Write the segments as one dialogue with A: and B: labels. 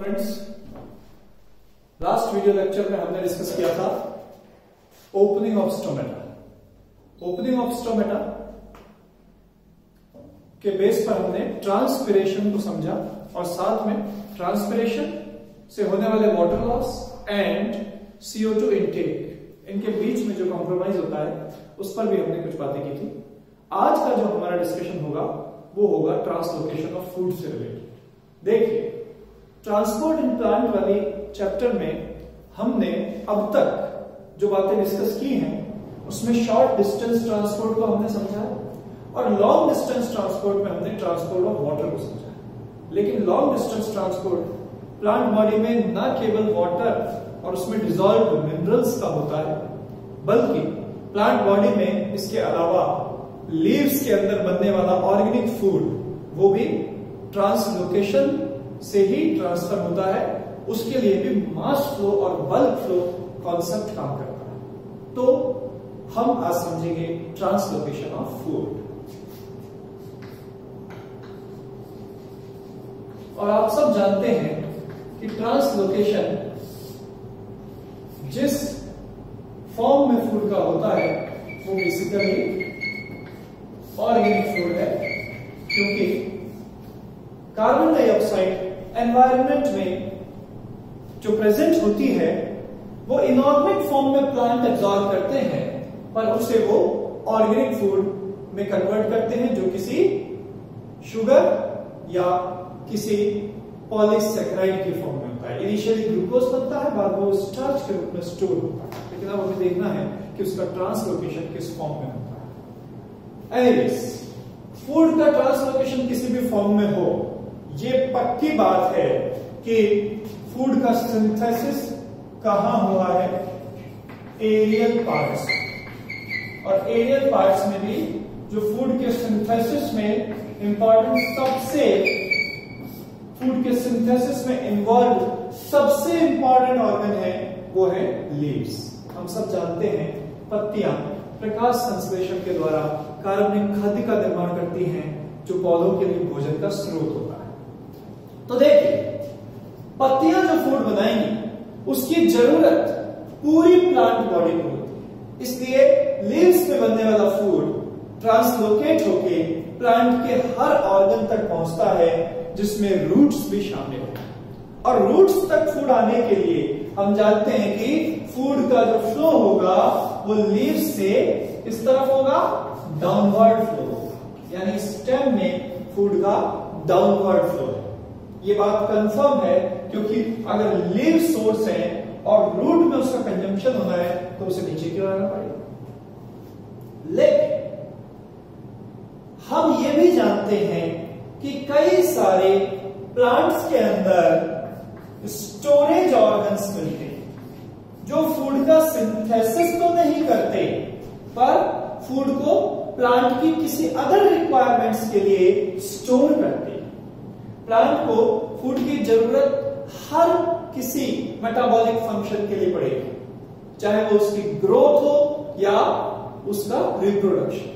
A: Friends, last video lecture में हमने discuss किया था opening of stomata. Opening of stomata के बेस पर हमने ट्रांसपिरेशन को समझा और साथ में ट्रांसपिरेशन से होने वाले water loss and CO2 intake, इनके बीच में जो कॉम्प्रोमाइज होता है उस पर भी हमने कुछ बातें की थी। आज का जो हमारा डिस्कशन होगा वो होगा ट्रांसलोकेशन ऑफ फूड से रिलेटेड। देखिए, ट्रांसपोर्ट इन प्लांट वाली चैप्टर में हमने अब तक जो बातें डिस्कस की हैं उसमें शॉर्ट डिस्टेंस ट्रांसपोर्ट को हमने समझा है और लॉन्ग डिस्टेंस ट्रांसपोर्ट में हमने ट्रांसपोर्ट ऑफ वाटर को समझा है। लेकिन long distance transport plant body में न केवल वाटर और उसमें डिसॉल्व मिनरल्स का होता है, बल्कि प्लांट बॉडी में इसके अलावा लीव्स के अंदर बनने वाला ऑर्गेनिक फूड वो भी ट्रांसलोकेशन से ही ट्रांसफर होता है। उसके लिए भी मास फ्लो और बल्क फ्लो कॉन्सेप्ट काम करता है। तो हम आज समझेंगे ट्रांसलोकेशन ऑफ फूड। और आप सब जानते हैं कि ट्रांसलोकेशन जिस फॉर्म में फूड का होता है वो बेसिकली ऑर्गेनिक फूड है, क्योंकि कार्बन डाइऑक्साइड एनवायरनमेंट में जो प्रेजेंट होती है वो इनऑर्गेनिक फॉर्म में प्लांट एब्जॉर्ब करते हैं, पर उसे वो ऑर्गेनिक फूड में कन्वर्ट करते हैं जो किसी शुगर या किसी पॉलीसैकेराइड की फॉर्म में होता है। इनिशियली ग्लूकोज बनता है, बाद में वो स्टार्च के रूप में स्टोर होता है, लेकिन अब हमें देखना है कि उसका ट्रांसलोकेशन किस फॉर्म में होता है। एनीवेज, फूड का ट्रांसलोकेशन किसी भी फॉर्म में हो, ये पक्की बात है कि फूड का सिंथेसिस कहां हुआ है? Aerial parts. और एरियल पार्ट्स में भी जो फूड के सिंथेसिस में इंपॉर्टेंट फूड के सिंथेसिस में इन्वॉल्व सबसे इंपॉर्टेंट ऑर्गन है वो है लीव्स। हम सब जानते हैं पत्तियां प्रकाश संश्लेषण के द्वारा कार्बनिक खाद्य का निर्माण करती हैं जो पौधों के लिए भोजन का स्रोत होता है। तो देखिए, पत्तियां जो फूड बनाएंगी उसकी जरूरत पूरी प्लांट बॉडी को होती है, इसलिए लीव्स में बनने वाला फूड ट्रांसलोकेट होके प्लांट के हर ऑर्गन तक पहुंचता है, जिसमें रूट्स भी शामिल है। और रूट्स तक फूड आने के लिए हम जानते हैं कि फूड का जो फ्लो होगा वो लीव्स से इस तरफ होगा, डाउनवर्ड फ्लो होगा, यानी स्टेम में फूड का डाउनवर्ड फ्लो है। ये बात कंफर्म है, क्योंकि अगर लीव सोर्स है और रूट में उसका कंजम्पशन होना है तो उसे नीचे क्यों आना पड़ेगा। लेकिन हम ये भी जानते हैं कि कई सारे प्लांट्स के अंदर स्टोरेज ऑर्गन्स मिलते हैं जो फूड का सिंथेसिस तो नहीं करते, पर फूड को प्लांट की किसी अदर रिक्वायरमेंट्स के लिए स्टोर करते हैं। प्लांट को फूड की जरूरत हर किसी मेटाबॉलिक फंक्शन के लिए पड़ेगी, चाहे वो उसकी ग्रोथ हो या उसका रिप्रोडक्शन।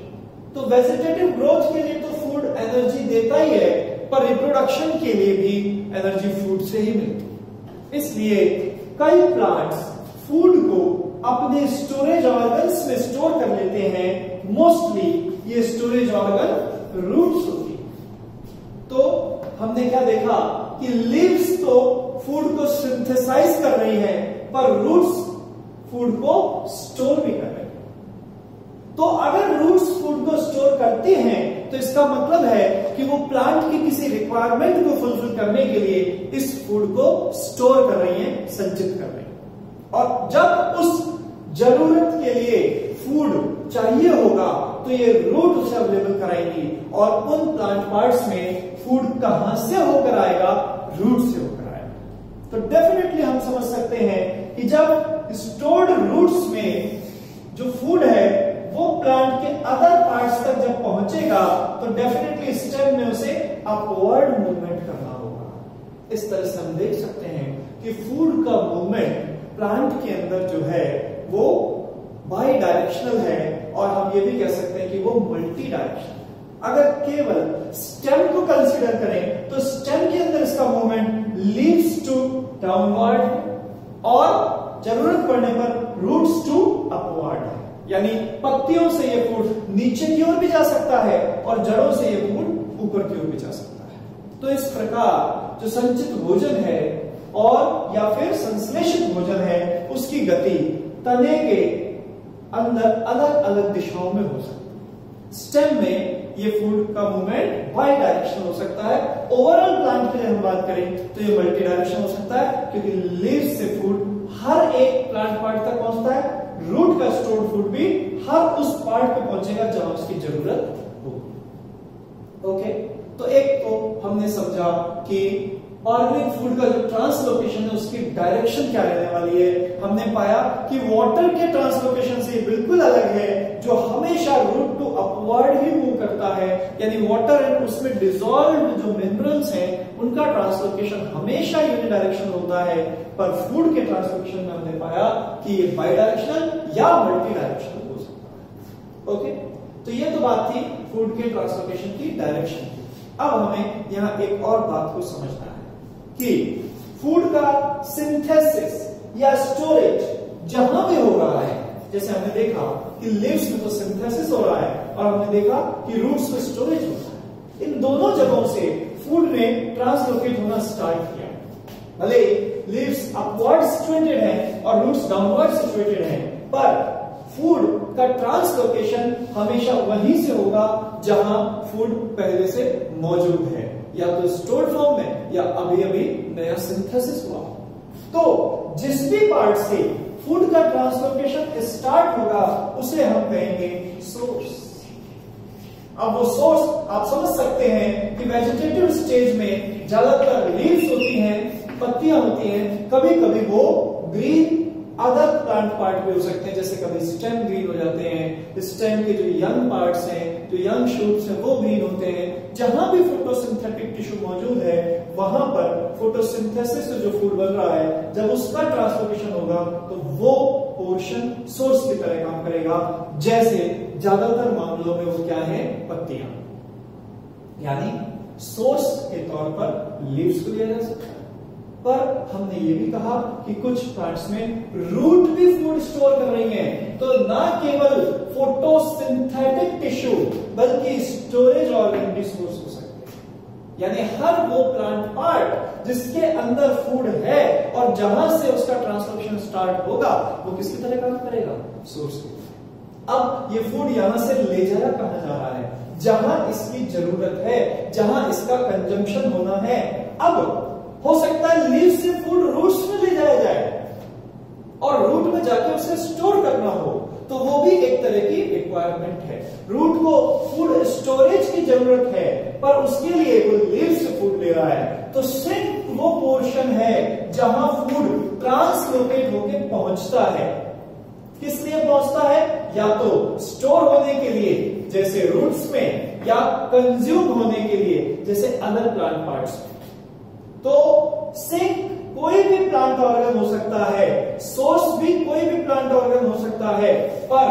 A: तो वेजिटेटिव ग्रोथ के लिए तो फूड एनर्जी देता ही है, पर रिप्रोडक्शन के लिए भी एनर्जी फूड से ही मिलती है। इसलिए कई प्लांट्स फूड को अपने स्टोरेज ऑर्गन्स में स्टोर कर लेते हैं। मोस्टली ये स्टोरेज ऑर्गन रूट्स होती है। तो हमने क्या देखा कि लीव्स तो फूड को सिंथेसाइज कर रही है, पर रूट्स फूड को स्टोर भी कर रही है। तो अगर रूट्स फूड को स्टोर करती हैं तो इसका मतलब है कि वो प्लांट की किसी रिक्वायरमेंट को फुलफिल करने के लिए इस फूड को स्टोर कर रही हैं, संचित कर रही हैं। और जब उस जरूरत के लिए फूड चाहिए होगा तो ये रूट उसे अवेलेबल कराएंगी, और उन प्लांट पार्ट्स में फूड कहां से होकर आएगा? रूट से होकर आएगा। तो डेफिनेटली हम समझ सकते हैं कि जब स्टोर्ड रूट्स में जो फूड है वो प्लांट के अदर पार्ट्स तक जब पहुंचेगा तो डेफिनेटली स्टेम में उसे अपवर्ड मूवमेंट करना होगा। इस तरह से हम देख सकते हैं कि फूड का मूवमेंट प्लांट के अंदर जो है वो बाई डायरेक्शनल है, और हम ये भी कह सकते हैं कि वो मल्टी डायरेक्शनल। अगर केवल स्टेम को कंसीडर करें तो स्टेम के अंदर इसका मूवमेंट लीड्स टू डाउनवर्ड है और जरूरत पड़ने पर रूट्स टू अपवर्ड है, यानी पत्तियों से ये फूड नीचे की ओर भी जा सकता है और जड़ों से ये फूड ऊपर की ओर भी जा सकता है। तो इस प्रकार जो संचित भोजन है और या फिर संश्लेषित भोजन है उसकी गति तने के अंदर अलग अलग दिशाओं में हो सकती है। स्टेम में ये फूड का मूवमेंट बाई डायरेक्शन हो सकता है। ओवरऑल प्लांट की हम बात करें तो ये मल्टी डायरेक्शन हो सकता है, क्योंकि लीव्स से फूड हर एक प्लांट पार्ट तक पहुंचता है। रूट का स्टोर्ड फूड भी हर उस पार्ट पे पहुंचेगा जहां उसकी जरूरत होगी। ओके, तो एक तो हमने समझा कि ऑर्गेनिक फूड का जो ट्रांसलोकेशन है उसकी डायरेक्शन क्या रहने वाली है। हमने पाया कि वाटर के ट्रांसलोकेशन से बिल्कुल अलग है, जो हमेशा रूट टू अपवर्ड ही मूव करता है, यानी वाटर एंड उसमें डिसॉल्व्ड जो मिनरल्स हैं उनका ट्रांसलोकेशन हमेशा यूनिडायरेक्शनल होता है। पर फूड के ट्रांसलोकेशन में हमने पाया कि ये बाई डायरेक्शनल या मल्टी डायरेक्शनल हो सकता है। ओके, तो ये तो बात थी फूड के ट्रांसलोकेशन की डायरेक्शन की। अब हमें यहां एक और बात को समझना है कि फूड का सिंथेसिस या स्टोरेज जहां भी हो रहा है, जैसे हमने देखा कि लीव्स में तो सिंथेसिस हो रहा है और हमने देखा कि रूट्स में स्टोरेज होता है। इन दोनों जगहों से फूड ने ट्रांसलोकेट होना स्टार्ट किया। भले लीव्स अपवर्ड सिचुएटेड है और रूट्स डाउनवर्ड सिचुएटेड है, पर फूड का ट्रांसलोकेशन हमेशा वहीं से होगा जहां फूड पहले से मौजूद है, या तो स्टोर्ड फॉर्म में या अभी अभी नया सिंथेसिस हुआ। तो जिस भी पार्ट से फूड का ट्रांसलोकेशन स्टार्ट होगा उसे हम कहेंगे सोर्स। अब वो सोर्स आप समझ सकते हैं कि वेजिटेटिव स्टेज में ज्यादातर लीव्स होती हैं, पत्तियां होती हैं, कभी कभी वो ग्रीन अदर प्लांट पार्ट भी हो सकते हैं, जैसे कभी स्टेम ग्रीन हो जाते हैं, स्टेम के जो यंग पार्ट्स हैं, जो यंग शूट्स हैं वो ग्रीन होते हैं। जहां भी फोटोसिंथेटिक टिश्यू मौजूद है वहां पर फोटोसिंथेसिस से जो फूड बन रहा है, जब उसका ट्रांसलोकेशन होगा तो वो पोर्शन सोर्स की तरह काम करेगा। जैसे ज्यादातर मामलों में वो क्या है, पत्तियां, यानी सोर्स के तौर पर लीव्स को लिया जा सकता है। पर हमने ये भी कहा कि कुछ प्लांट्स में रूट भी फूड स्टोर कर रही हैं, तो ना केवल फोटोसिंथेटिक टिश्यू बल्कि स्टोरेज ऑर्गन भी सोर्स हो सकते हैं। यानी हर वो प्लांट पार्ट जिसके अंदर फूड है और जहां से उसका ट्रांसलेशन स्टार्ट होगा वो किसकी तरह काम करेगा, सोर्स की। अब ये फूड यहां से ले जाया कहां जा रहा है, जहां इसकी जरूरत है, जहां इसका कंजम्पशन होना है। अब हो सकता है लीव्स से फूड रूट्स में ले जाया जाए और रूट में जाके उसे स्टोर करना हो, तो वो भी एक तरह की रिक्वायरमेंट है। रूट को फूड स्टोरेज की जरूरत है, पर उसके लिए वो लीव्स से फूड ले रहा है। तो सिर्फ वो पोर्शन है जहां फूड ट्रांसलोकेट होके पहुंचता है। किस लिए पहुंचता है, या तो स्टोर होने के लिए जैसे रूट्स में, या कंज्यूम होने के लिए जैसे अदर प्लांट पार्ट्स में। तो सिंक कोई भी प्लांट ऑर्गन हो सकता है, सोर्स भी कोई भी प्लांट ऑर्गन हो सकता है, पर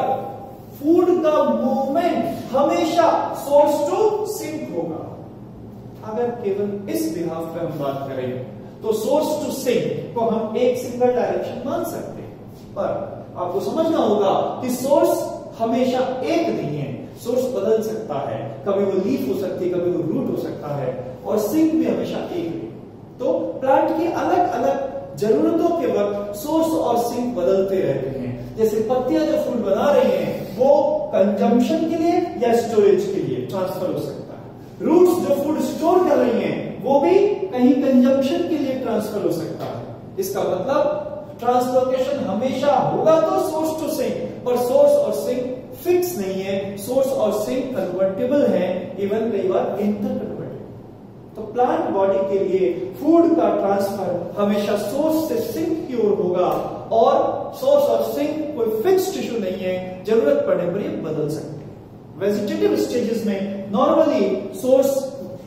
A: फूड का मूवमेंट हमेशा सोर्स टू सिंक होगा। अगर केवल इस बिहाफ पे हम बात करें तो सोर्स टू सिंक को हम एक सिंगल डायरेक्शन मान सकते हैं, पर आपको समझना होगा कि सोर्स हमेशा एक नहीं है, सोर्स बदल सकता है। कभी वो लीफ हो सकती है, कभी वो रूट हो सकता है, और सिंक भी हमेशा एक नहीं। तो प्लांट की अलग अलग जरूरतों के वक्त सोर्स और सिंक बदलते रहते हैं। जैसे पत्तियां जो फूड बना रही हैं वो कंजम्पशन के लिए या स्टोरेज के लिए ट्रांसफर हो सकता है। रूट्स जो फूड स्टोर कर रही हैं वो भी कहीं कंजम्पशन के लिए ट्रांसफर हो सकता है। इसका मतलब ट्रांसलोकेशन हमेशा होगा तो सोर्स टू सिंक, पर सोर्स और सिंक फिक्स नहीं है। सोर्स और सिंक कन्वर्टेबल है, इवन कई बार इंटर। तो प्लांट बॉडी के लिए फूड का ट्रांसफर हमेशा सोर्स से सिंक की ओर होगा, और सोर्स और सिंक कोई फिक्स्ड टिश्यू नहीं है, जरूरत पड़ने पर ये बदल सकते हैं। वेजिटेटिव स्टेजेस में नॉर्मली सोर्स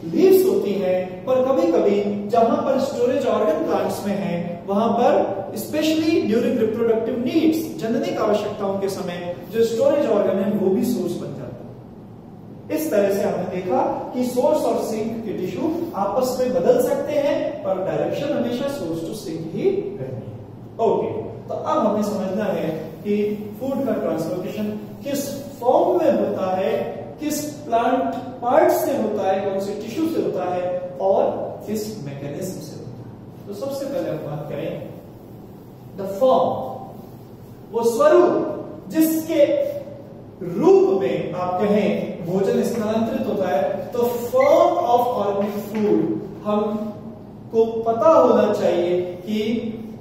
A: लीव्स होती हैं, पर कभी कभी जहां पर स्टोरेज ऑर्गन प्लांट्स में है वहां पर स्पेशली ड्यूरिंग रिप्रोडक्टिव नीड्स, जननिक आवश्यकताओं के समय जो स्टोरेज ऑर्गन है वो भी सोर्स बन जाता है। इस तरह से हमने देखा कि सोर्स और सिंक के टिश्यू आपस में बदल सकते हैं, पर डायरेक्शन हमेशा सोर्स टू सिंक ही ओके, तो अब हमें समझना है कि फूड का ट्रांसलोकेशन किस फॉर्म में होता है, किस प्लांट पार्ट से होता है, कौन से टिश्यू से होता है और किस मैकेनिज्म से होता है। तो सबसे पहले हम बात करें द फॉर्म, वो स्वरूप जिसके रूप में आप कहें भोजन स्थानांतरित होता है। तो फॉर्म ऑफ ऑर्गेनिक फूड हमको पता होना चाहिए कि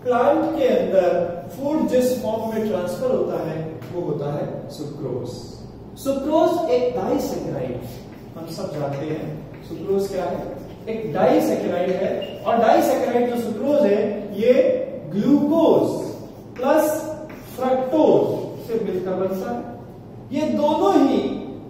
A: प्लांट के अंदर फूड जिस फॉर्म में ट्रांसफर होता है वो होता है सुक्रोज। सुक्रोज एक डाइसैकेराइड, हम सब जानते हैं सुक्रोज क्या है, एक डाइसैकेराइड है। और डाइसैकेराइड जो सुक्रोज है ये ग्लूकोज प्लस फ्रक्टोज से मिलकर बनता है। ये दोनों ही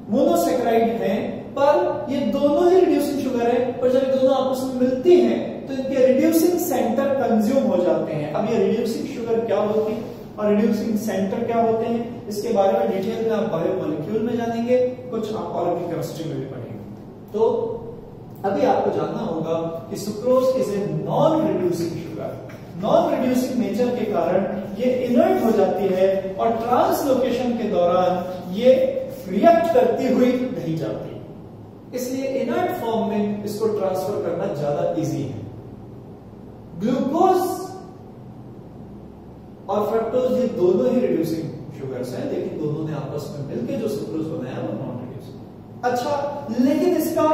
A: मोनोसैकेराइड हैं, पर ये दोनों ही रिड्यूसिंग शुगर है, पर जब ये दोनों आपस में मिलती हैं तो इनके रिड्यूसिंग सेंटर कंज्यूम हो जाते हैं। अब ये रिड्यूसिंग शुगर क्या होती है और रिड्यूसिंग सेंटर क्या होते हैं, इसके बारे में डिटेल में आप बायोमोलिक्यूल में जानेंगे, कुछ आप ऑर्गेनिक केमिस्ट्री में भी पढ़ेंगे। तो अभी आपको जानना होगा कि sucrose is a non reducing sugar. Non reducing nature के कारण ये इनर्ट हो जाती है और ट्रांसलोकेशन के दौरान ये रिएक्ट करती हुई नहीं जाती, इसलिए इनर्ट फॉर्म में इसको ट्रांसफर करना ज्यादा इजी है। ग्लूकोज और फ्रक्टोज ये दोनों ही रिड्यूसिंग शुगर्स हैं, लेकिन दोनों ने आपस में मिलकर जो सुक्रोज बनाया वो नॉन रिड्यूसिंग। अच्छा, लेकिन इसका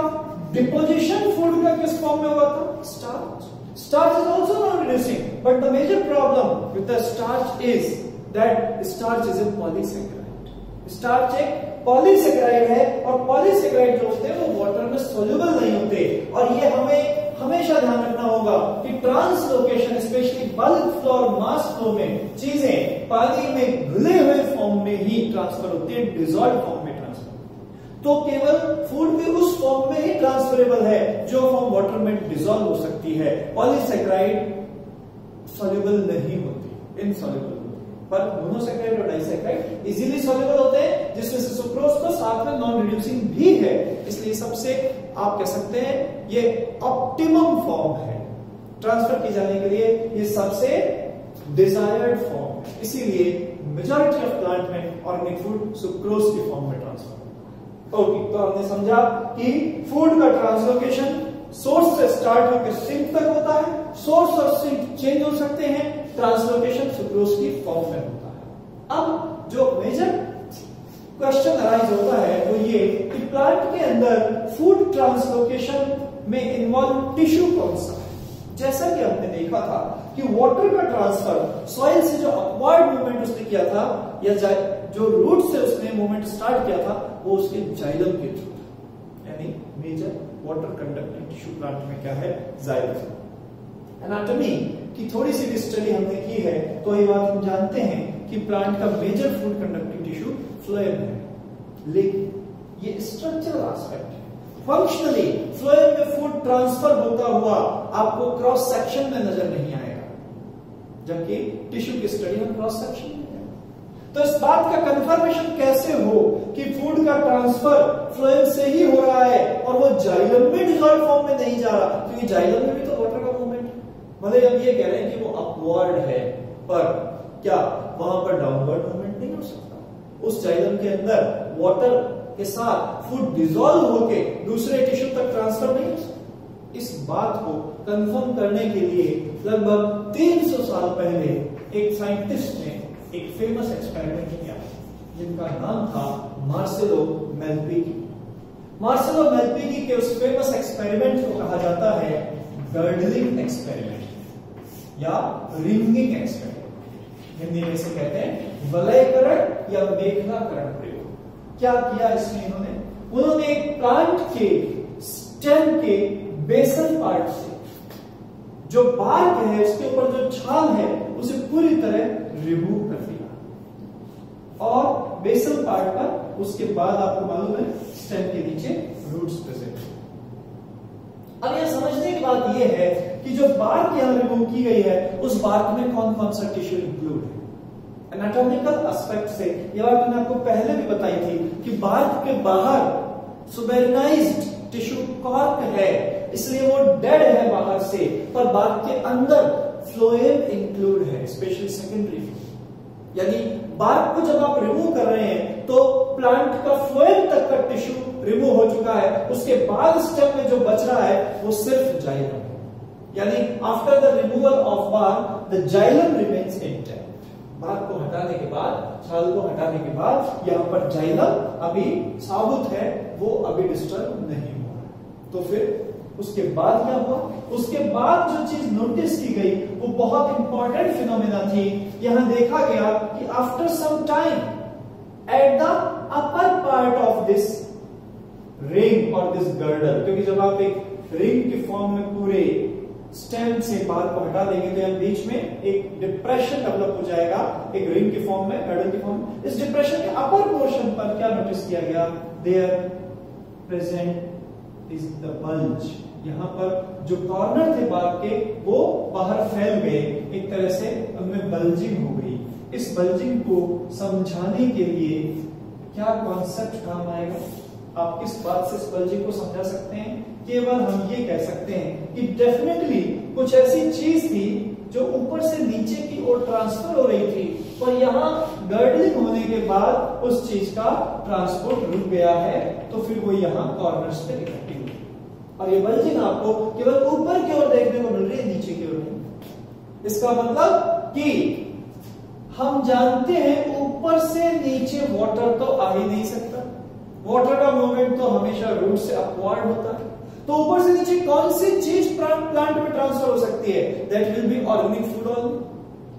A: डिपोजिशन फूड का किस फॉर्म में हुआ था, starch. Starch is also non-reducing, but the major problem with the starch is that starch is a polysaccharide. Starch एक पॉलीसेकेराइड है और पॉलीसेकेराइड जो होते हैं वो वाटर में सोल्यूबल नहीं होते। और ये हमें हमेशा ध्यान रखना होगा कि ट्रांसलोकेशन स्पेशली बल्क फ्लो और मास फ्लो में चीजें पानी में घुले हुए फॉर्म में ही ट्रांसफर होती है, डिसॉल्व फॉर्म में ट्रांसफर। तो केवल फूड भी उस फॉर्म में ही ट्रांसफरेबल है जो फॉर्म वाटर में डिसॉल्व हो सकती है। पॉलीसेकेराइड सॉल्युबल नहीं होती, इनसॉल्युबल होती, पर मोनोसेकेराइड और डाइसेकेराइड इजीली सॉल्युबल होते हैं, जिसमें से सुक्रोज तो साथ में नॉन रिड्यूसिंग भी है। इसलिए सबसे आप कह सकते हैं ये ऑप्टिमम फॉर्म है ट्रांसफर की जाने के लिए, ये सबसे डिजायर्ड फॉर्म है। इसीलिए मेजॉरिटी ऑफ प्लांट में ऑर्गेनिक फूड सुक्रोज की फॉर्म में ट्रांसफर। ओके, तो हमने समझा कि फूड का ट्रांसलोकेशन सोर्स से स्टार्ट होकर सिंक तक होता है, सोर्स और सिंक चेंज हो सकते हैं, ट्रांसलोकेशन सुक्रोज की फॉर्म में होता है। अब जो मेजर क्वेश्चन अराइज होता है वो ये कि प्लांट के अंदर फूड ट्रांसलोकेशन में इन्वॉल्व टिश्यू कौन सा है। जैसा कि हमने देखा था कि वाटर का ट्रांसफर सॉइल से जो अपवर्ड मूवमेंट उसने किया था या जो रूट से उसने मूवमेंट स्टार्ट किया था वो उसके जाइलम के थ्रू था, यानी major water conducting tissue plant में क्या है, जाइलम। एनाटॉमी की थोड़ी सी स्टडी हमने की है तो ये बात हम जानते हैं कि प्लांट का major food conducting tissue phloem है, लेकिन ये स्ट्रक्चरल एस्पेक्ट है। फंक्शनली फ्लोएम में फूड ट्रांसफर होता हुआ आपको क्रॉस सेक्शन में नजर नहीं आएगा, जबकि टिश्यू की स्टडी हम क्रॉस सेक्शन में। तो इस बात का कंफर्मेशन कैसे हो कि फूड का ट्रांसफर फ्लोएम से ही हो रहा है और वो जाइलम में डिसॉल्व फॉर्म में नहीं जा रहा, क्योंकि जाइलम में भी तो वाटर का मूवमेंट, मतलब हम ये कह रहे हैं कि वो अपवर्ड है, पर क्या वहां पर डाउनवर्ड मूवमेंट नहीं हो सकता? उस जाइलम के अंदर वाटर के साथ फूड डिसॉल्व होके दूसरे टिश्यू तक ट्रांसफर नहीं हो सकता। इस बात को कंफर्म करने के लिए लगभग 300 साल पहले एक साइंटिस्ट ने एक फेमस एक्सपेरिमेंट किया जिनका नाम था मार्सेलो मेलपिगी। मार्सेलो मेलपिगी के उस फेमस एक्सपेरिमेंट को कहा जाता है गर्डलिंग एक्सपेरिमेंट या रिंगिंग एक्सपेरिमेंट। हिंदी में इसे कहते हैं वलयकरण या मेखलाकरण प्रयोग। क्या किया इसमें उन्होंने एक प्लांट के स्टेम के बेसल पार्ट से जो बार्क है उसके ऊपर जो छाल है उसे पूरी तरह रिमूव कर दिया और बेसल पार्ट पर उसके बाद आपको मालूम है स्टेम के नीचे रूट्स प्रेजेंट। अब यह समझने की बात यह है कि जो बार्क यहां रिमूव की गई है उस बार्क में कौन कौन सा टिश्यू इंक्लूड है। एनाटॉमिकल एस्पेक्ट से यह बात मैंने आपको पहले भी बताई थी कि बार्क के बाहर सुबेरनाइज्ड टिश्यू कॉर्क है, इसलिए वो डेड है बाहर से, पर बार्क के अंदर फ्लोएम इंक्लूड है, स्पेशल सेकेंडरी फ्लोएम। यानी बार्क को जब आप रिमूव कर रहे हैं तो प्लांट का फ्लोएम तक का टिश्यू रिमूव हो चुका है, उसके बाद स्टेम में जो बच रहा है वो सिर्फ जाइलम है। यानी after the removal of bark the xylem remains intact. Bark को हटाने के बाद, छाल को हटाने के बाद यहाँ पर जाइलम अभी साबुत है, वो अभी डिस्टर्ब नहीं हुआ है। तो फिर उसके बाद क्या हुआ? उसके बाद जो चीज नोटिस की गई वो बहुत इंपॉर्टेंट फिनोमेना थी। यहां देखा गया कि after some time at the upper part of this ring और दिस गर्डर, क्योंकि जब आप एक रिंग के फॉर्म में पूरे स्टेम से बाल को हटा देंगे तो यहाँ बीच में एक डिप्रेशन डेवलप हो जाएगा, एक रिंग के फॉर्म में, गर्डर के फॉर्म में। इस डिप्रेशन के अपर पोर्शन पर क्या नोटिस किया गया? There present is the bulge. यहाँ पर जो कॉर्नर थे बाल के वो बाहर फैल गए, एक तरह से उनमें बल्जिंग हो गई। इस बल्जिंग को समझाने के लिए क्या कॉन्सेप्ट काम आएगा? आप किस बात से इस बल्जिंग को समझा सकते हैं? केवल हम ये कह सकते हैं कि डेफिनेटली कुछ ऐसी चीज थी जो ऊपर से नीचे की ओर ट्रांसफर हो रही थी, और यहाँ गर्डलिंग होने के बाद उस चीज का ट्रांसपोर्ट रुक गया है, तो फिर वो यहाँ कॉर्नर्स पे इकट्ठी हुई। और ये बल्जिंग आपको केवल ऊपर की ओर देखने को मिल रही है, नीचे की ओर नहीं। इसका मतलब कि हम जानते हैं ऊपर से नीचे वाटर तो आ ही नहीं सकता, वाटर का मूवमेंट तो हमेशा रूट से अपवर्ड होता है। तो ऊपर से नीचे कौन सी चीज प्लांट में ट्रांसफर हो सकती है? That will be organic food oil,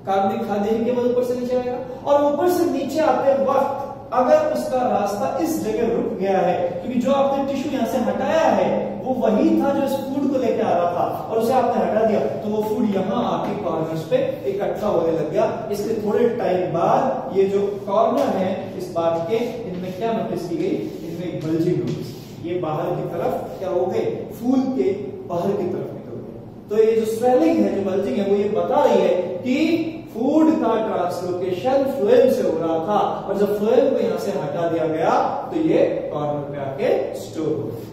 A: कार्बनिक खाद्य ही केवल ऊपर से नीचे आएगा। और ऊपर से नीचे आते वक्त अगर उसका रास्ता इस जगह रुक गया है, क्योंकि जो आपने टिश्यू यहां से हटाया है वो वही था जो इस फूड को लेके आ रहा था, और उसे आपने हटा दिया तो वो फूड यहाँ आके कॉर्नर्स पे इकट्ठा होने लग गया। इसके थोड़े टाइम बाद ये जो कॉर्नर है इस बात के, इनमें क्या नोटिस की गई? इनमें एक बल्जिंग नोटिस, ये बाहर की तरफ क्या हो गए? फूल के बाहर की तरफ निकल गए। तो ये जो स्वेलिंग है, जो बल्जिंग है, वो ये बता रही है कि फूड का ट्रांसलोकेशन फ्लोएम से हो रहा था, और जब फ्लोएम को यहां से हटा दिया गया तो ये कॉर्नर पे आके स्टोर हो गया।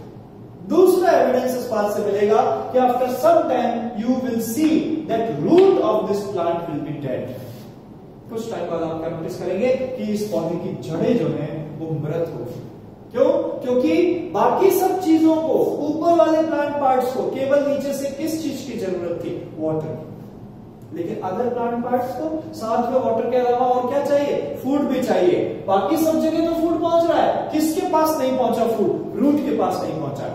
A: दूसरा एविडेंस इस बात से मिलेगा कि after some time you will see that root of this plant will be dead. कुछ टाइम बाद आप क्या नोटिस करेंगे कि इस पौधे की जड़ें जो है वो मृत हो गई। क्यों? क्योंकि बाकी सब चीजों को, ऊपर वाले प्लांट पार्ट्स को केवल नीचे से किस चीज की जरूरत थी? वाटर। लेकिन अदर प्लांट पार्ट्स को साथ में वाटर के अलावा और क्या चाहिए? फूड भी चाहिए। बाकी सब जगह तो फूड पहुंच रहा है, किसके पास नहीं पहुंचा फूड? रूट के पास नहीं पहुंचा।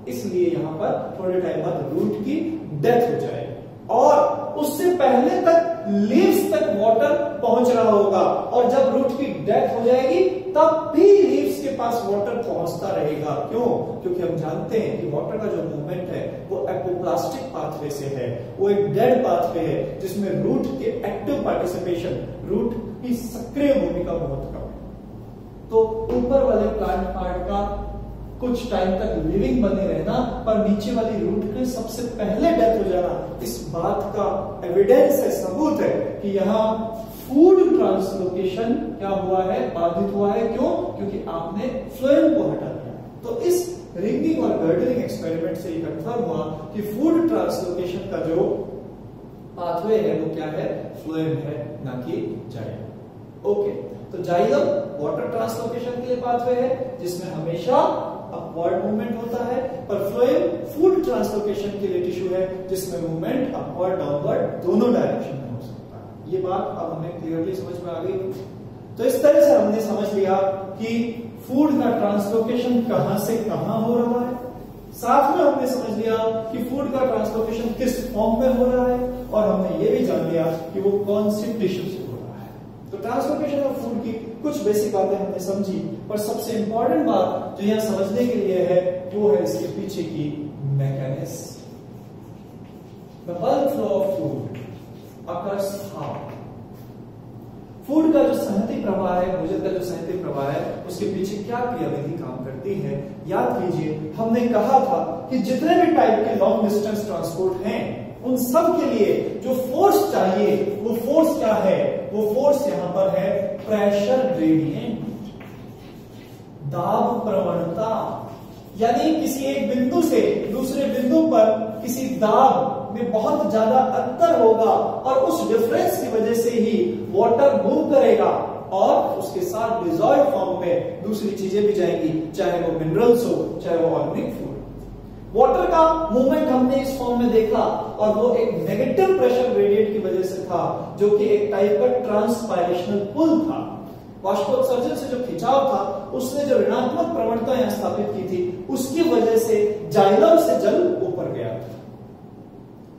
A: इसलिए यहां पर थोड़े टाइम बाद रूट की डेथ हो जाएगी, और उससे पहले तक लीव्स तक वाटर पहुंच रहा होगा, और जब रूट की डेथ हो जाएगी तब भी लीव्स के पास वाटर पहुंचता रहेगा। क्यों? क्योंकि हम जानते हैं कि वाटर का जो मूवमेंट है वो एपोप्लास्टिक पाथवे से है, वो एक डेड पाथवे है जिसमें रूट के एक्टिव पार्टिसिपेशन, रूट की सक्रिय भूमिका बहुत कम है। तो ऊपर वाले प्लांट पार्ट का कुछ टाइम तक लिविंग बने रहना, पर नीचे वाली रूट के सबसे पहले डेथ हो जाना, इस बात का एविडेंस है, सबूत है कि यहाँ फूड ट्रांसलोकेशन क्या हुआ है? बाधित हुआ है। क्यों? क्योंकि आपने फ्लोएम को हटा दिया। तो इस रिंगिंग और गर्डलिंग एक्सपेरिमेंट से कंफर्म हुआ कि फूड ट्रांसलोकेशन का जो पाथवे है वो क्या है? फ्लोएम है, ना कि जाइलम। ओके, तो जाइलम वाटर ट्रांसलोकेशन के लिए पाथवे है जिसमें हमेशा अपवर्ड मूवमेंट होता है, पर फ्लोएम फूड ट्रांसलोकेशन के लिए टिश्यू है जिसमें मूवमेंट अपवर्ड डाउनवर्ड दोनों डायरेक्शन में हो सकता है। ये बात अब हमें क्लियरली समझ में आ गई। तो इस तरह से हमने समझ लिया कि फूड का ट्रांसलोकेशन कहां से कहां हो रहा है, साथ में हमने समझ लिया कि फूड का ट्रांसलोकेशन किस फॉर्म में हो रहा है, और हमने ये भी जान लिया कि वो कौन सी टिश्यू से हो रहा है। तो ट्रांसलोकेशन ऑफ फूड की कुछ बेसिक बातें हमने समझी, पर सबसे इंपॉर्टेंट बात जो यहां समझने के लिए है वो है इसके पीछे की mechanism. The bulk flow of food occurs how. Food का जो संहति प्रवाह है, भोजन का जो संहति प्रवाह है, उसके पीछे क्या क्रियाविधि काम करती है? याद कीजिए, हमने कहा था कि जितने भी टाइप के लॉन्ग डिस्टेंस ट्रांसपोर्ट हैं उन सब के लिए जो फोर्स चाहिए वो फोर्स क्या है? वो फोर्स यहां पर है प्रेशर ग्रेडियंट, दाब प्रवणता। यानी किसी एक बिंदु से दूसरे बिंदु पर किसी दाब में बहुत ज्यादा अंतर होगा और उस डिफरेंस की वजह से ही वाटर मूव करेगा और उसके साथ डिसॉल्व फॉर्म में दूसरी चीजें भी जाएंगी, चाहे वो मिनरल्स हो चाहे वो ऑर्गेनिक फूड। वाटर का मूवमेंट हमने इस फॉर्म में देखा और वो एक नेगेटिव प्रेशर ग्रेडियंट की वजह से था, जो कि एक टाइप का ट्रांसपायरेशनल पुल था। बाष्पोत्सर्जन से जो खिंचाव था उसने जो ऋणात्मक प्रवणता यहां स्थापित की थी उसकी वजह से जाइलम से जल ऊपर गया।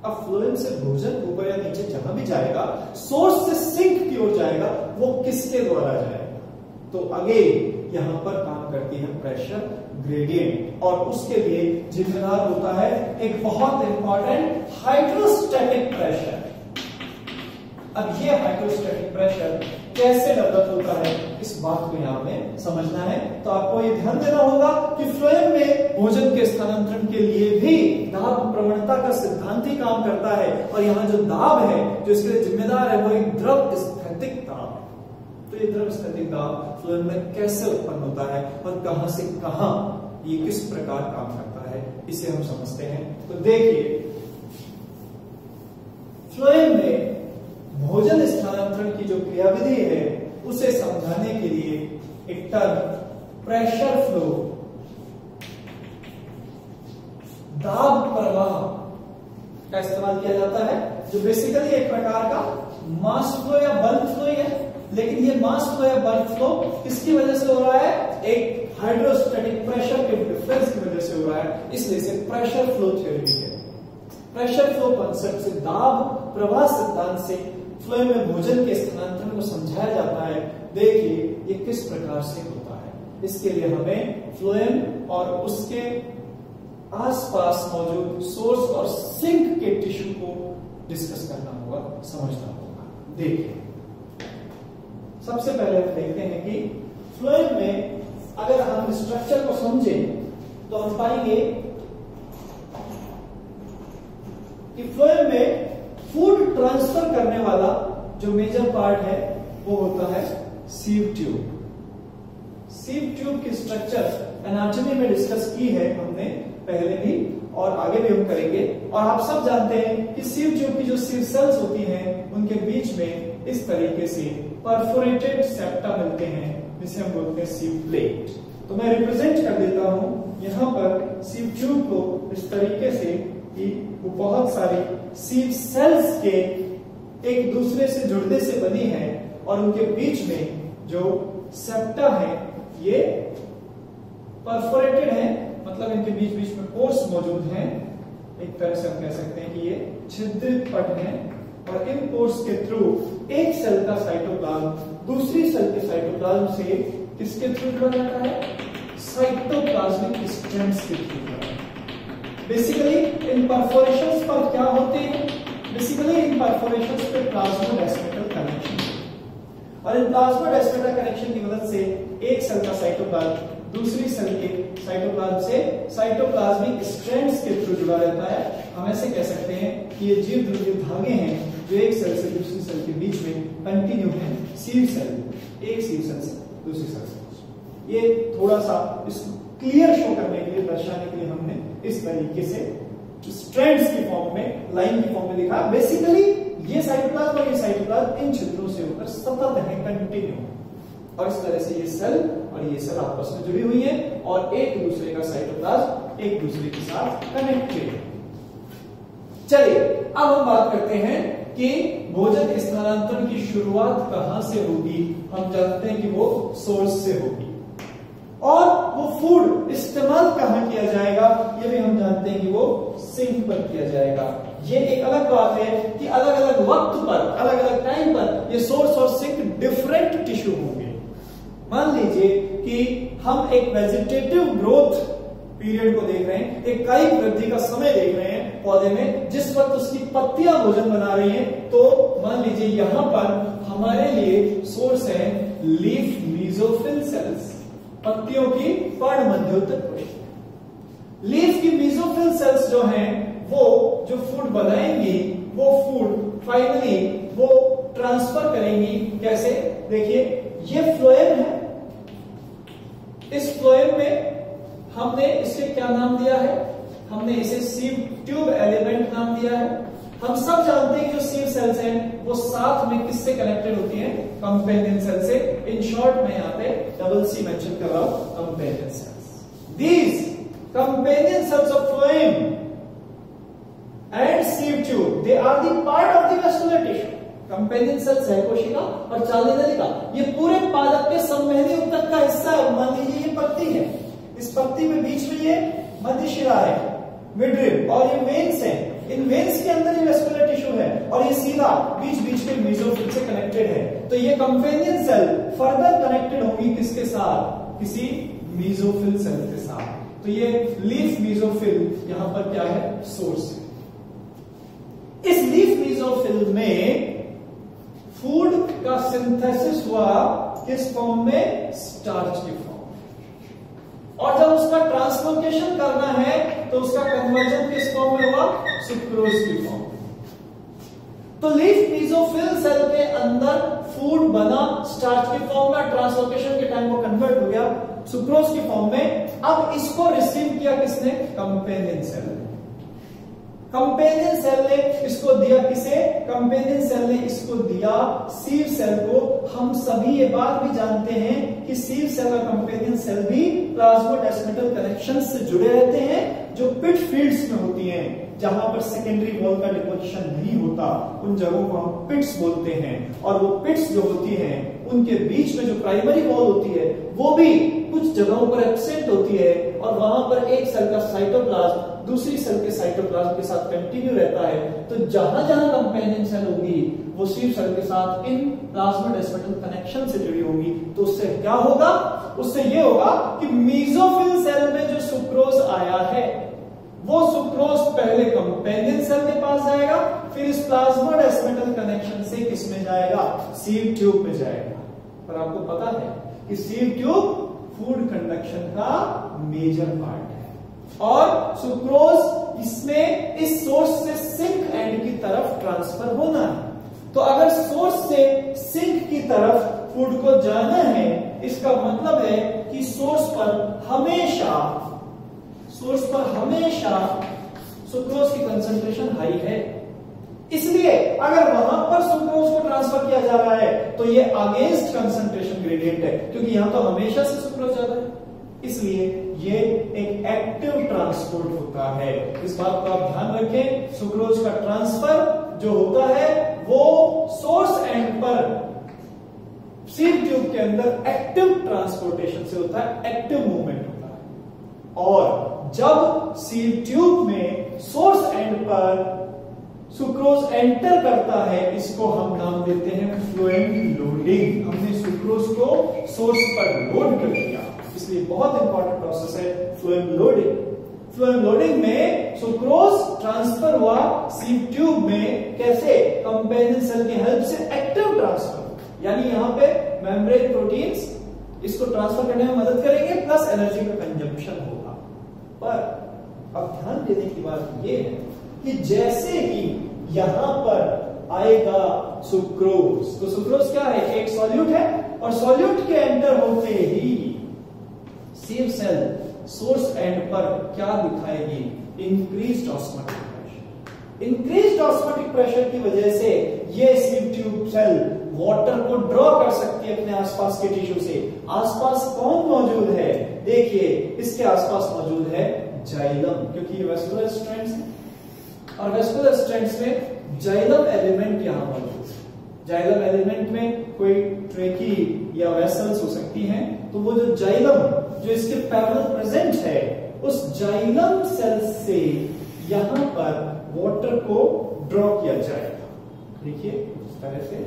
A: अब फ्लोएम से भोजन ऊपर या नीचे जहां भी जाएगा, सोर्स से सिंक की ओर जाएगा, वो किसके द्वारा जाएगा? तो अगेन यहां पर काम करती है प्रेशर ग्रेडियंट और उसके लिए जिम्मेदार होता है एक बहुत इंपॉर्टेंट हाइड्रोस्टैटिक प्रेशर। अब ये हाइड्रोस्टैटिक प्रेशर कैसे डेवलप होता है इस बात को यहां में समझना है। तो आपको ये ध्यान देना होगा कि फ्लोएम में भोजन के स्थानांतरण के लिए भी दाब प्रवणता का सिद्धांत ही काम करता है और यहाँ जो दाब है जो इसके लिए जिम्मेदार है वो एक द्रव स्थैतिक दाब है। तो ये द्रव स्थैतिक दाब फ्लोएम में कैसे उत्पन्न होता है और कहां से कहां ये किस प्रकार काम करता है इसे हम समझते हैं। तो देखिए, फ्लोएम में भोजन स्थानांतरण की जो क्रियाविधि है उसे समझाने के लिए एक टर्म प्रेशर फ्लो, दाब प्रवाह का इस्तेमाल किया जाता है, जो बेसिकली एक प्रकार का मास फ्लो या बल्क फ्लो ही है। लेकिन ये मास फ्लो या बल्क फ्लो किसकी वजह से हो रहा है? एक हाइड्रोस्टैटिक प्रेशर के डिफरेंस की वजह से हो रहा है, इसलिए इसे प्रेशर फ्लो थ्योरी है। प्रेशर फ्लो कॉन्सेप्ट से, दाब प्रवाह सिद्धांत से फ्लोएम में भोजन के स्थानांतरण को समझाया जाता है। देखिए ये किस प्रकार से होता है। इसके लिए हमें फ्लोएम और उसके आसपास मौजूद सोर्स और सिंक के टिश्यू को डिस्कस करना होगा, समझना होगा। देखिए, सबसे पहले हम देखते हैं कि फ्लोएम में अगर हम स्ट्रक्चर को समझें तो हम पाएंगे कि फ्लोएम में फूड ट्रांसफर करने वाला जो मेजर पार्ट है वो होता है सीव ट्यूब। सीव ट्यूब की स्ट्रक्चर एनाटॉमी में डिस्कस की है हमने पहले भी और आगे भी हम करेंगे। और आप सब जानते हैं कि सीव ट्यूब की जो सीव सेल्स होती हैं उनके बीच में इस तरीके से परफोरेटेड सेप्टा मिलते हैं जिसे हम बोलते हैं सीव प्लेट। तो मैं रिप्रेजेंट कर देता हूं यहां पर सीव ट्यूब को इस तरीके से कि वो बहुत सारी सीव सेल्स के एक दूसरे से जुड़ने से बनी है और उनके बीच में जो सेप्टा है ये परफोरेटेड है, मतलब इनके बीच बीच में पोर्स मौजूद हैं। एक तरह से हम कह सकते हैं कि ये छिद्रित पट हैं और इन पोर्स के थ्रू एक सेल का साइटोप्लाज्म दूसरी सेल के साइटोप्लाज्म से किसके थ्रू जुड़ा जाता है? साइटोप्लाज्मिक स्ट्रैंड्स के थ्रू। बेसिकली इन परफोरेशंस पर क्या होते हैं? बेसिकली इन परफोरेशंस पे प्लाज्मोडेस्माटा कनेक्शन, और इन प्लाज्मोडेस्माटा कनेक्शन की मदद से एक सेल का साइटोप्लाज्म दूसरी सेल के साइटोप्लाज्म से साइटोप्लाज्मिक स्ट्रैंड्स के थ्रू जुड़ा रहता है। हम ऐसे कह सकते हैं कि ये जीव ध्रुवीय धागे हैं जो एक सेल से दूसरी सेल के बीच में कंटिन्यू है। सीव सेल, एक सीव सेल से दूसरी सेल से। ये थोड़ा सा इसको क्लियर शो करने के लिए, दर्शाने के लिए हमने इस तरीके से स्ट्रैंड्स की फॉर्म में, लाइन की फॉर्म में लिखा। बेसिकली ये साइटोप्लाज्म और ये साइटोप्लाज्म इन छिद्रों से होकर सतत है, कंटिन्यू, और इस तरह से ये सेल और ये सेल आपस में जुड़ी हुई है और एक दूसरे का साइटोप्लाज्म एक दूसरे के साथ कनेक्टेड है। चलिए अब हम बात करते हैं कि भोजन स्थानांतरण की शुरुआत कहां से होगी। हम जानते हैं कि वो सोर्स से होगी और वो फूड इस्तेमाल कहां किया जाएगा ये भी हम जानते हैं कि वो सिंक पर किया जाएगा। ये एक अलग बात है कि अलग अलग वक्त पर, अलग अलग टाइम पर ये सोर्स और सिंक डिफरेंट टिश्यू होंगे। मान लीजिए कि हम एक वेजिटेटिव ग्रोथ पीरियड को देख रहे हैं, एक कायिक वृद्धि का समय देख रहे हैं पौधे में, जिस वक्त उसकी पत्तियां भोजन बना रही हैं। तो मान लीजिए यहां पर हमारे लिए सोर्स है लीफ मीजोफिल सेल्स, पत्तियों की पर्ण मध्योतक कोशिका। लीफ की मीजोफिल सेल्स जो हैं वो जो फूड बनाएंगी वो फूड फाइनली वो ट्रांसफर करेंगी। कैसे? देखिए ये फ्लोएम है, इस फ्लोएम में हमने इसे क्या नाम दिया है? हमने इसे सीव ट्यूब एलिमेंट नाम दिया है। हम सब जानते हैं कि जो सिव सेल्स हैं वो साथ में किससे कनेक्टेड होती हैं? कंपेनियन सेल से। इन शॉर्ट मैं यहाँ पे डबल सी मेंशन कर रहा हूं, companion cells. These companion cells of phloem and sieve tube they are the part of the vascular tissue. Companion cells है कोशिका और चालनी नलिका, ये पूरे पादप के संवहनी ऊतक का हिस्सा है। मान लीजिए ये पत्ती है, इस पत्ती में बीच में ये मध्यशिरा है, मिडरिब, और ये वेन्स है। इन वेन्स के अंदर ये वेस्कुलर टिश्यू है और ये सीधा बीच बीच में मेसोफिल से कनेक्टेड है। तो ये कंपेनियन सेल फर्दर कनेक्टेड होगी किसके साथ? किसी मेसोफिल सेल के साथ। तो ये लीफ मेसोफिल यहां पर क्या है? सोर्स है। इस लीफ मेसोफिल में फूड का सिंथेसिस हुआ किस फॉर्म में? स्टार्च की फॉर्म। और जब उसका ट्रांसलोकेशन करना है तो उसका कन्वर्जन किस फॉर्म में हुआ? सुक्रोज की फॉर्म। तो लीफ मेसोफिल सेल के अंदर फूड बना स्टार्च की फॉर्म में, ट्रांसलोकेशन के टाइम वो कन्वर्ट हो गया सुक्रोज की फॉर्म में। अब इसको रिसीव किया किसने? कंपेनियन सेल ने। कंपेनियन सेल ने इसको दिया किसे? कंपेनियन सेल ने इसको दिया सीव सेल को। हम सभी ये बात भी जानते हैं कि सीव सेल और कंपेनियन सेल भी प्लाज्मोडेस्मेटल कनेक्शंस से जुड़े रहते हैं, जो पिट फील्ड्स में होती हैं, जहां पर सेकेंडरी वॉल का डिपोजिशन नहीं होता, उन जगहों को हम पिट्स बोलते हैं। और वो पिट्स जो होती हैं उनके बीच में जो प्राइमरी वॉल होती है वो भी कुछ जगहों पर एब्सेंट होती है, और वहां पर एक सेल का साइटोप्लाज्म दूसरी सेल के साइटोप्लाज्म के साथ कंटिन्यू रहता है। तो जहां जहां कंपेनियन सेल होगी वो सीव सेल के साथ इन प्लाज्मोडेस्मेटल कनेक्शन से जुड़ी होगी। तो उससे क्या होगा? उससे ये होगा कि मेसोफिल सेल में जो सुक्रोज आया है वो सुक्रोज पहले कंपेनियन सेल के पास जाएगा, फिर इस प्लाज्मोडेस्मेटल कनेक्शन से किसमें जाएगा? सीव ट्यूब में जाएगा। पर आपको पता है कि सीव ट्यूब फूड कंडक्शन का मेजर पार्ट है, और सुक्रोज इसमें इस सोर्स से सिंक एंड की तरफ ट्रांसफर होना है। तो अगर सोर्स से सिंक की तरफ फूड को जाना है, इसका मतलब है कि सोर्स पर हमेशा सुक्रोज की कंसंट्रेशन हाई है। इसलिए अगर वहां पर सुक्रोज को ट्रांसफर किया जा रहा है तो ये अगेंस्ट कंसंट्रेशन ग्रेडियंट है, क्योंकि यहां तो हमेशा से सुक्रोज ज्यादा है। इसलिए ये एक एक्टिव ट्रांसपोर्ट होता है। इस बात को आप ध्यान रखें। सुक्रोज का ट्रांसफर जो होता है वो सोर्स एंड पर सीव ट्यूब के अंदर एक्टिव ट्रांसपोर्टेशन से होता है, एक्टिव मूवमेंट होता है। और जब सीव ट्यूब में सोर्स एंड पर सुक्रोज एंटर करता है, इसको हम नाम देते हैं फ्लोएम लोडिंग। हमने सुक्रोज को सोर्स पर लोड कर दिया, इसलिए बहुत इंपॉर्टेंट प्रोसेस है फ्लोएम लोडिंग। फ्लोएम लोडिंग में सुक्रोज ट्रांसफर हुआ सीव ट्यूब में, कैसे? कंपेनियन सेल की हेल्प से एक्टिव ट्रांसफर, यानी यहां पे मेम्ब्रेन प्रोटीन्स इसको ट्रांसफर करने में मदद करेंगे, प्लस एनर्जी का कंजम्पशन होगा। पर अब ध्यान देने की बात यह है कि जैसे ही यहां पर आएगा सुक्रोज, तो सुक्रोज क्या है? एक सॉल्यूट है, और सॉल्यूट के एंटर होते ही सीव सेल सोर्स एंड पर क्या दिखाएगी? Increased osmotic pressure. Increased osmotic pressure की वजह से ये सीव ट्यूब सेल वाटर को ड्रॉ कर सकती है अपने आसपास के टिश्यू से। आसपास कौन मौजूद है? देखिए, इसके आसपास मौजूद है जाइलम, क्योंकि ये वेस्कुलर स्ट्रैंड्स है, और वेस्कुलर स्ट्रैंड्स में जाइलम एलिमेंट यहां मौजूद है। जाइलम एलिमेंट में कोई ट्रेकी या वेसल्स हो सकती हैं, तो वो जो जाइलम जो इसके पैरेलल प्रेजेंट है, उस जाइलम सेल से यहां पर वाटर को ड्रॉ किया जाएगा। देखिए इस तरह से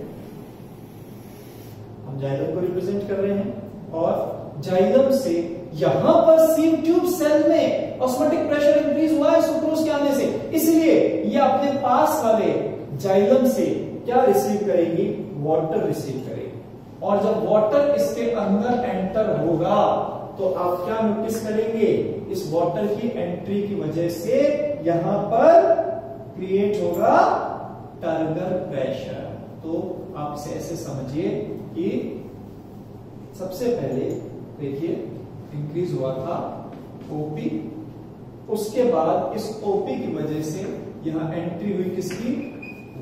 A: हम जाइलम को रिप्रेजेंट कर रहे हैं, और जाइलम से यहां पर सीव ट्यूब सेल में ऑस्मोटिक प्रेशर इंक्रीज हुआ है सुक्रोज के आने से, इसलिए ये अपने पास वाले जाइलम से क्या रिसीव करेगी? वाटर रिसीव करेगी। और जब वाटर इसके अंदर एंटर होगा तो आप क्या नोटिस करेंगे? इस वाटर की एंट्री की वजह से यहां पर क्रिएट होगा टर्गर प्रेशर। तो आप इसे ऐसे समझिए कि सबसे पहले देखिए इंक्रीज हुआ था ओपी, उसके बाद इस ओपी की वजह से यहां एंट्री हुई किसकी,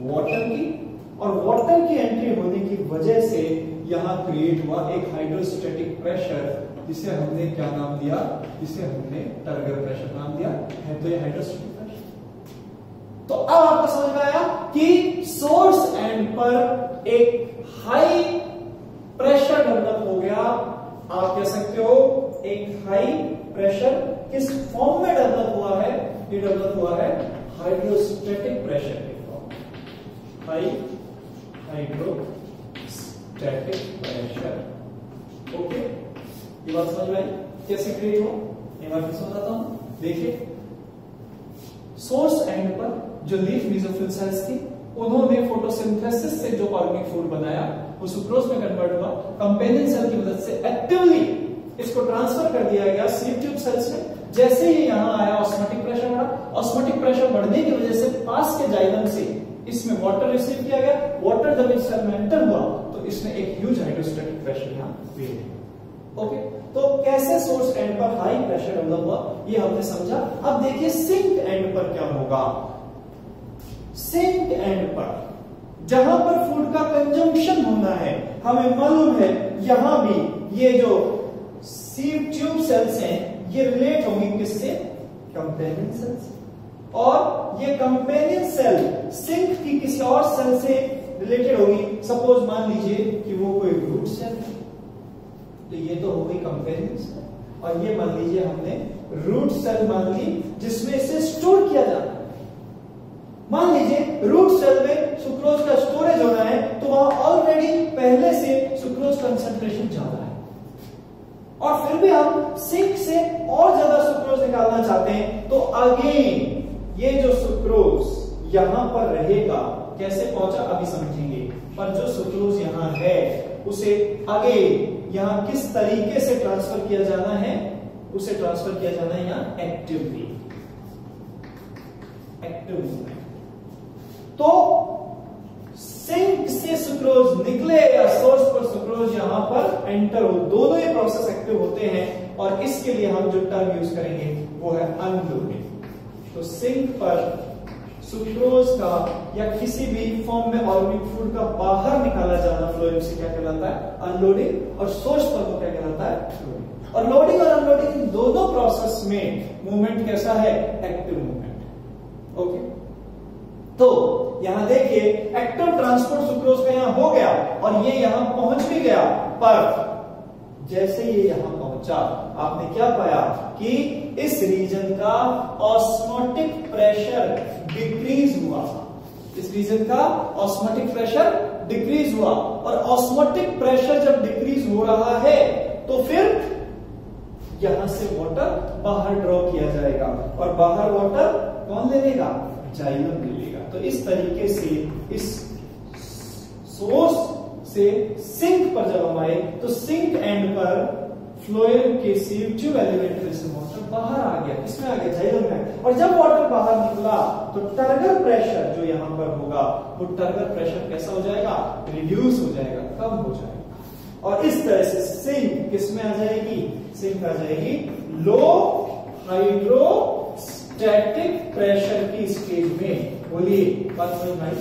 A: वाटर की, और वाटर की एंट्री होने की वजह से यहां क्रिएट हुआ एक हाइड्रोस्टैटिक प्रेशर, जिसे हमने क्या नाम दिया, जिसे हमने टर्गर प्रेशर नाम दिया है। तो ये हाइड्रोस्टैटिक प्रेशर। तो अब आपको समझ में आया कि सोर्स एंड पर एक हाई प्रेशर डेवलप हो गया। आप कह सकते हो एक हाई प्रेशर किस फॉर्म में डेवलप हुआ है, ये डेवलप हुआ है हाइड्रोस्टैटिक प्रेशर के form, high hydrostatic pressure. Okay, ये बात समझ में आई कैसे क्रिएट हो, एक बार फिर समझाता हूं। देखिए, सोर्स एंड पर जो लीफ मेसोफिल सेल्स थी, उन्होंने फोटोसिंथेसिस से जो ऑर्गेनिक फूड बनाया वो सुक्रोज में कन्वर्ट हुआ। कंपेनियन सेल की मदद से एक्टिवली इसको ट्रांसफर कर दिया गया सीव ट्यूब सेल्स में। जैसे ही यहां आया ऑस्मोटिक प्रेशर बढ़ा, ऑस्मोटिक प्रेशर बढ़ने की वजह से पास के जाइलम से इसमें वाटर रिसीव किया गया। वाटर जब इस सेल में एंटर हुआ तो इसने एक ह्यूज हाइड्रोस्टैटिक प्रेशर यहां क्रिएट किया। ओके, तो कैसे सोर्स एंड पर हाई प्रेशर डेवलप हुआ ये हमने समझा। अब देखिए सिंक एंड पर क्या होगा। सिंक एंड पर जहां पर फूड का कंजम्पशन होना है, हमें मालूम है यहां भी ये जो सीव ट्यूब सेल्स हैं ये रिलेट होंगी किससे, कंपेनियन सेल से, और ये कंपेनियन सेल सिंक की किसी और सेल से रिलेटेड होगी। सपोज मान लीजिए कि वो कोई रूट सेल है, तो ये तो हो गई कंपेनियन सेल, और ये मान लीजिए हमने रूट सेल मान ली जिसमें इसे स्टोर किया जाता है। मान लीजिए रूट सेल में सुक्रोज का स्टोरेज होना है, तो वहां ऑलरेडी पहले से सुक्रोज कंसंट्रेशन ज्यादा है, और फिर भी हम सिंक से और ज्यादा सुक्रोज निकालना चाहते हैं, तो अगेन ये जो सुक्रोज यहां पर रहेगा, कैसे पहुंचा अभी समझेंगे, पर जो सुक्रोज यहां है उसे आगे यहां किस तरीके से ट्रांसफर किया जाना है, उसे ट्रांसफर किया जाना है यहां एक्टिवली, एक्टिव मूवमेंट। तो सिंक से सुक्रोज निकले या सोर्स पर सुक्रोज यहां पर एंटर हो, दोनों ही प्रोसेस एक्टिव होते हैं, और इसके लिए हम जो टर्म यूज करेंगे वो है अनलोडिंग। तो सिंक पर सुक्रोज का या किसी भी फॉर्म में ऑर्गेनिक फूड का बाहर निकाला जाना फ्लोएम से क्या कहलाता है, अनलोडिंग, और सोर्स पर वो क्या कहलाता है, लोडिंग। और लोडिंग और अनलोडिंग दोनों प्रोसेस में मूवमेंट कैसा है, एक्टिव मूवमेंट। ओके, तो यहां देखिए एक्टिव ट्रांसपोर्ट सुक्रोज का यहां हो गया और ये यहां पहुंच भी गया, पर जैसे ये यहां पहुंचा आपने क्या पाया कि इस रीजन का ऑस्मोटिक प्रेशर डिक्रीज हुआ, इस रीजन का ऑस्मोटिक प्रेशर डिक्रीज हुआ, और ऑस्मोटिक प्रेशर जब डिक्रीज हो रहा है तो फिर यहां से वाटर बाहर ड्रॉ किया जाएगा, और बाहर वाटर कौन ले लेगा, जाइलम ले लेगा। तो इस तरीके से इस सोर्स से सिंक पर जब हम आए तो सिंक एंड पर फ्लोएम के सीव ट्यूब एलिमेंट से वाटर बाहर आ गया, किसमें आ गया, जाइलम में, और जब वाटर बाहर निकला तो टर्गर प्रेशर जो यहां पर होगा वो टर्गर प्रेशर कैसा हो जाएगा, रिड्यूस हो जाएगा, कम हो जाएगा, और इस तरह से सिंक किसमें आ जाएगी, सिंक आ जाएगी लो हाइड्रोस्टैटिक प्रेशर की स्टेज में। बोलिए बात समझ में आई।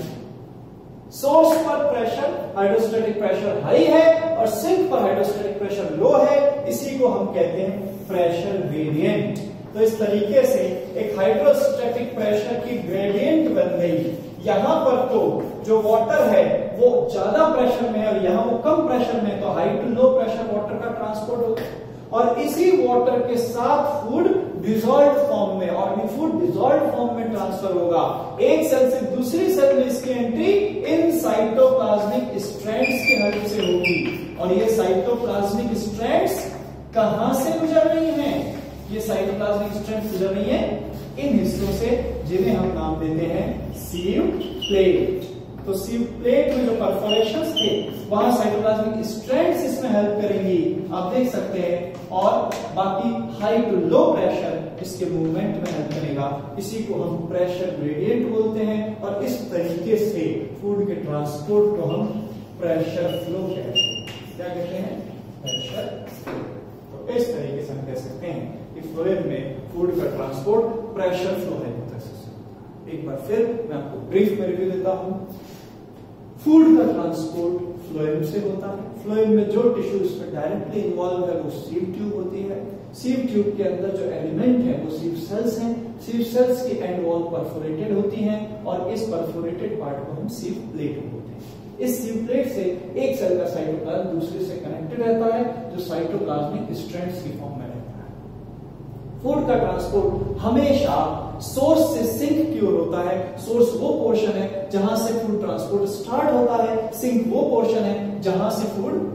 A: सोर्स पर प्रेशर हाइड्रोस्टैटिक प्रेशर हाई है और सिंक पर हाइड्रोस्टैटिक प्रेशर लो है, इसी को हम कहते हैं प्रेशर ग्रेडियंट। तो इस तरीके से एक हाइड्रोस्टैटिक प्रेशर की ग्रेडियंट बन गई। यहां पर तो जो वाटर है वो ज्यादा प्रेशर में है और यहां वो कम प्रेशर में, तो high to low pressure water का ट्रांसपोर्ट होता है, और इसी वाटर के साथ फूड डिसॉल्व फॉर्म में, ऑर्गेनिक फूड डिसॉल्व फॉर्म में ट्रांसफर होगा। एक सेल से दूसरी सेल में इसकी एंट्री इन साइटोप्लाज्मिक स्ट्रैंड्स की हेल्प से होगी, और ये साइटोप्लाज्मिक स्ट्रैंड्स कहां से गुजर रही हैं, ये साइटोप्लाज्मिक स्ट्रैंड्स गुजर रही हैं इन हिस्सों से जिन्हें हम नाम देते हैं सीव प्लेट। तो सीव प्लेट में जो परफोरेशंस थे वहां साइटोप्लाज्मिक स्ट्रैंड्स इसमें हेल्प करेंगी, आप देख सकते हैं, और बाकी हाई टू लो प्रेशर इसके मूवमेंट में हेल्प करेगा। इसी को हम प्रेशर ग्रेडियंट बोलते हैं, और इस तरीके से फूड के ट्रांसपोर्ट को हम प्रेशर फ्लो कहते हैं। क्या कहते हैं, प्रेशर फ्लो। तो इस तरीके से हम कह सकते हैं कि फ्लोएम में फूड का ट्रांसपोर्ट प्रेशर फ्लो है। एक बार फिर मैं आपको ब्रीफ में रिव्यू देता हूं। फूड का ट्रांसपोर्ट फ्लोएम से होता है। फ्लोएम में जो टिश्यू इसमें डायरेक्टली इन्वॉल्व है वो सीव ट्यूब होती है। सीव ट्यूब के अंदर जो एलिमेंट है वो सीव सेल्स हैं। सीव सेल्स की एंड वॉल परफोरेटेड होती हैं और इस परफोरेटेड पार्ट को हम सीव प्लेट बोलते हैं। इस सीव प्लेट से एक सेल का साइटोप्लाज्म दूसरे से कनेक्टेड रहता है जो साइटोप्लाज्मिक स्ट्रैंड्स की फॉर्म में रहता है। फूड का ट्रांसपोर्ट हमेशा सोर्स से सिंक की ओर होता है। सोर्स वो पोर्शन है जहां से फूड ट्रांसपोर्ट स्टार्ट होता है, सिंक वो पोर्शन है जहां से फूड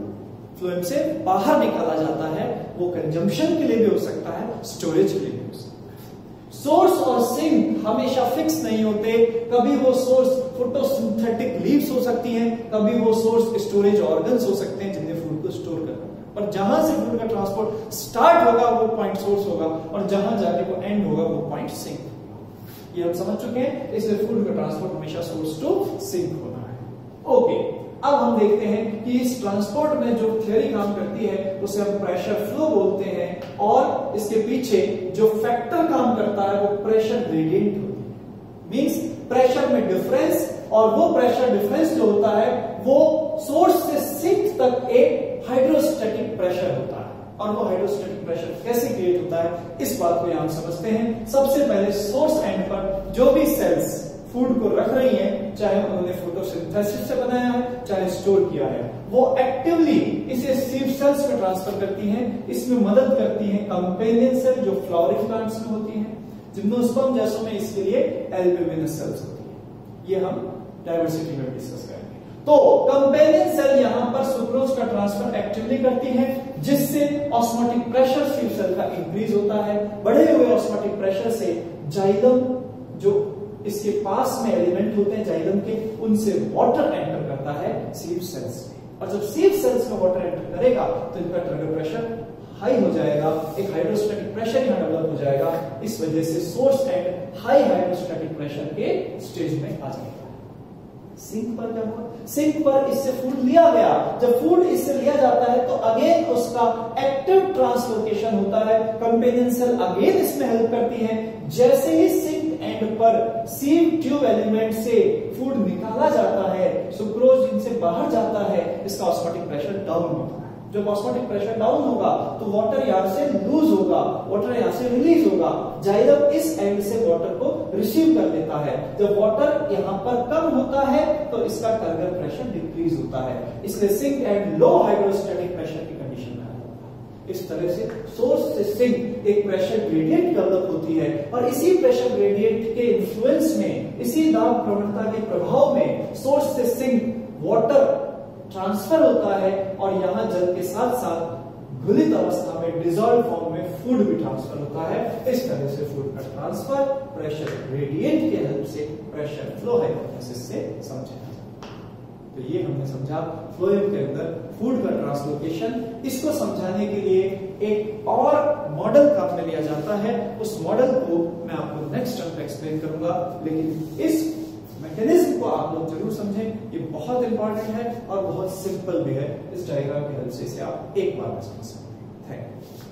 A: फ्लोएम से बाहर निकाला जाता है। वो कंजम्पशन के लिए भी हो सकता है, स्टोरेज के लिए भी हो सकता है। सोर्स और सिंक हमेशा फिक्स नहीं होते। कभी वो सोर्स फोटोसिंथेटिक लीव्स हो सकती हैं, कभी वो सोर्स स्टोरेज ऑर्गन्स हो सकते हैं जिन्हें फूड को स्टोर करना है। पर जहां से फूड का ट्रांसपोर्ट स्टार्ट होगा वो पॉइंट सोर्स होगा और जहां जाके वो एंड होगा वो पॉइंट सिंक होगा। ये हम समझ चुके हैं। इसलिए फूड का ट्रांसपोर्ट हमेशा सोर्स टू सिंक होना है। ओके, अब हम देखते हैं कि इस ट्रांसपोर्ट में जो थियरी काम करती है उसे हम प्रेशर फ्लो बोलते हैं और इसके पीछे जो फैक्टर काम करता है वो प्रेशर ग्रेडियंट होती है। मींस प्रेशर में डिफरेंस, और वो प्रेशर डिफरेंस जो होता है वो सोर्स से सिंक तक एक हाइड्रोस्टैटिक प्रेशर होता है। और वो हाइड्रोस्टैटिक प्रेशर कैसे क्रिएट होता है इस बात को यहां समझते हैं। सबसे पहले सोर्स एंड पर जो भी सेल्स फूड को रख रही हैं, चाहे उन्होंने फोटोसिंथेसिस से बनाया है चाहे स्टोर किया है, वो एक्टिवली इसे सीव सेल्स में ट्रांसफर करती हैं। इसमें मदद करती हैं कंपेनियन सेल जो फ्लावरिंग प्लांट्स में होती हैं। जिम्नोस्पर्म जैसों में इसके लिए एल्ब्यूमिनस सेल्स होती है। ये हम डाइवर्सिटी में डिस्कस करेंगे। तो कंपेनियन सेल यहां पर सुक्रोज का ट्रांसफर एक्टिवली करती है जिससे ऑस्मोटिक प्रेशर सीव सेल का इंक्रीज होता है। बढ़े हुए ऑस्मोटिक प्रेशर से जाइलम जो इसके पास में एलिमेंट होते हैं जाइलम के, उनसे वाटर एंटर करता है सीव सेल्स में। और जब सीव सेल्स में वाटर एंटर करेगा तो इनका ट्रिगर प्रेशर हाई हो जाएगा, एक हाइड्रोस्टैटिक प्रेशर यहां डेवलप हो जाएगा। इस वजह से source and high hydrostatic pressure के स्टेज में आ जाएगा। सिंक पर क्या हुआ? सिंक पर इससे फूड लिया गया। जब फूड इससे लिया जाता है तो अगेन उसका एक्टिव ट्रांसलोकेशन होता है। कंपेनियन सेल अगेन इसमें हेल्प करती है। जैसे ही सिंक एंड पर सीव ट्यूब एलिमेंट से फूड निकाला जाता है, सुक्रोज इनसे बाहर जाता है, इसका ऑस्मोटिक प्रेशर डाउन होता है। जब ऑस्मोटिक प्रेशर डाउन होगा तो वाटर यहां से लूज होगा, वाटर यहां से रिलीज होगा। जाइलम इस एंड से वाटर को रिसीव कर लेता है। जब वाटर यहां पर कम होता है तो इसका टर्गर प्रेशर डिक्रीज होता है। इसलिए sink and low hydrostatic pressure की कंडीशन में आता है। इस तरह से सोर्स से सिंक एक प्रेशर ग्रेडियंट डेवलप होती है और इसी प्रेशर ग्रेडियंट के इन्फ्लुएंस में, इसी दाब प्रवणता के प्रभाव में सोर्स से सिंक वाटर ट्रांसफर होता है और यहां जल के साथ साथ घुलित अवस्था में डिसॉल्व फॉर्म में फूड भी ट्रांसफर होता है। इस तरह से फूड का ट्रांसफर प्रेशर ग्रेडियंट के हेल्प से प्रेशर फ्लो हाइपोथेसिस से समझा जा सकता है। तो ये हमने समझा फ्लोएम के अंदर फूड का ट्रांसलोकेशन। इसको समझाने के लिए एक और मॉडल काम में लिया जाता है। उस मॉडल को मैं आपको नेक्स्ट टर्म पे एक्सप्लेन करूंगा, लेकिन इस मैकेनिज्म को आप लोग जरूर समझें। ये बहुत इंपॉर्टेंट है और बहुत सिंपल भी है। इस डायग्राम की हेल्प से इसे आप एक बार में समझ सकते हैं। Thank you.